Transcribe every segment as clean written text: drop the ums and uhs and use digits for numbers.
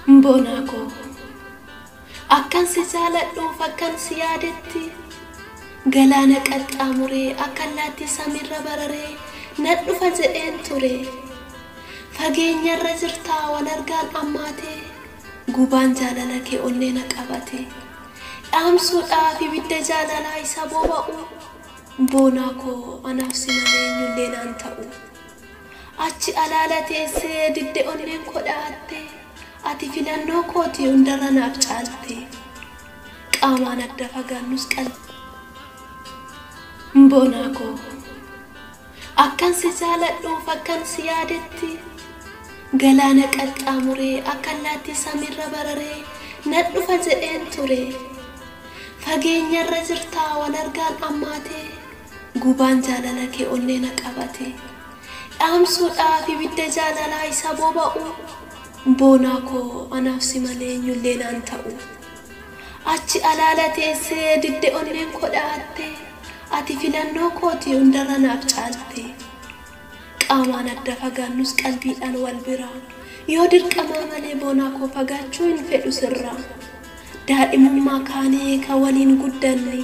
Mbonako akkan si jaaladhuuf akkan si yaadetti galaana qaxxaamuree akkallaatti samiirra bararee nan dhufa jedheen ture fageenyarra jirtaa wal argaan ammaatee gubaan jaalala kee onnee na qabate dhaamsuudhaaf ibidda jaalalaa isa boba'u Mbonako anaaf si malee eenyullee naan ta'u achi alaala teessee didde onneen kodhaatte ati filannoo kooti hundarra naaf caalte qaamaan adda fagaannus qalbii Mbonako akkan si jaaladhuuf akkan si yaadetti galaana qaxxaamuree akkallaatti samiirra bararee nan dhufa jedheen ture fageenyarra jirtaa wal argaan ammaatee gubaan jaalala kee onnee na qabate dhaamsuudhaaf ibidda jaalalaa isa boba'u Mbonako anaaf si malee eenyullee naan ta'u achi alaala teessee didde onneen kodhaatte ati filannoo kooti hundarra naaf caalte qaamaan adda fagaannus qalbiidhaan wal bira yoo dirqamaa malee Mbonako fagaachuu hin fedhu sirraa daa'imummaa kaanee kan waliin guddanne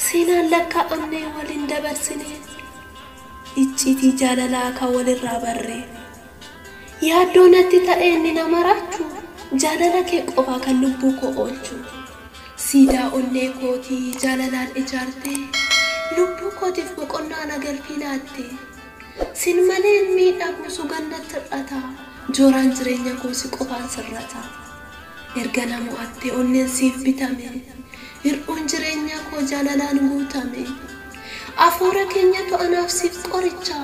seenaan lakkaa'amnee waliin dabarsine icciitii jaalalaa kan walirraa barree yaaddoon natti ta'ee inni nama raachu jaalala kee qofaa kan lubbuu koo oolchu siidaa onnee kootii jaalalaan ijaarte lubbuu kootiif boqonnaa nagalfii laatte sin malee miidhagu sugannatti hir'ata jooraan jireenya koo si qofaan sirrata erga na mo'atte onneen siif bitame hir'uun jireenya koo jaalalaan guutame afuura keenyatu anaaf siif qoricha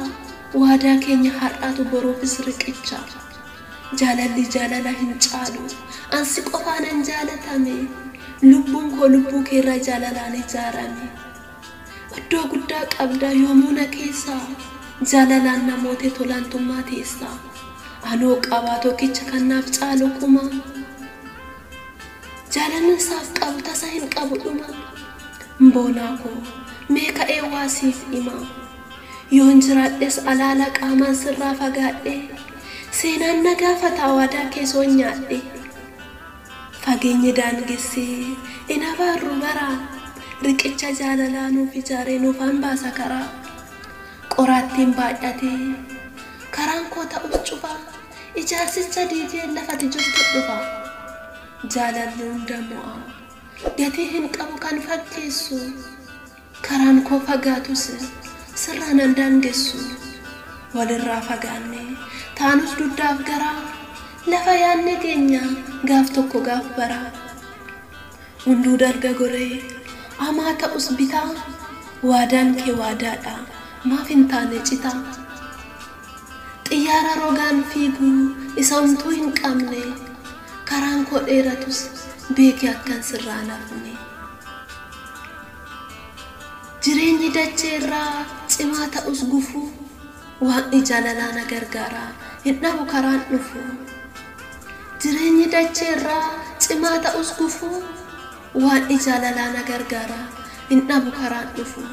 waadaa keenya har'aatu boruufis riqicha jaalalli jaalala hin caalu ansi qofaanan jaalatame lubbuun koo lubbuu keerraa jaalalaan ijaarame iddoo guddaa qabda yoomuu na keessaa jaalalaan namoota tolaantummaa teessaa anoo qabaa tokkicha kan naaf caalu kuma jaalalli isaaf qabu tasa hin qabu dhuma Mbonako mee ka'ee waasiif hima yoon jiraadhes alaala qaamaan sirraa fagaadhe seenaan na gaafata waadaa keessoo nyaadhe fageenyi daangessee ina baarru baraan riqicha jaalalaa nuuf ijaaree nuuf hambaasa karaa qoraattiin baay'atee karaan koo ta'us cufa ijaarsicha diideen lafati jirtu dhufa jaalalli hunda mo'a gatii hin qabu kan fakkeessu karaan koo fagaatus sirraan an daangessu walirraa fagaanne taanus duddaaf garaa lafa yaanne keenya gaaf tokko gaaf baraa hunduu darga goree amaa ta'us bitaa waadaan kee waadaadha maaf hin taane citaa xiyyaara rogaan fiigu isa humtuu hin qabne karaan koo dheeratus beekee akkan sirraa nafne jireenyi dachee irraa cimaa ta'us gufuu waaqni jaalalaa na gargaara hin dhabu karaan dhufu jireenyi dachee irraa cimaa ta'us gufuu waaqni jaalalaa na gargaara hin dhabu karaan dhufu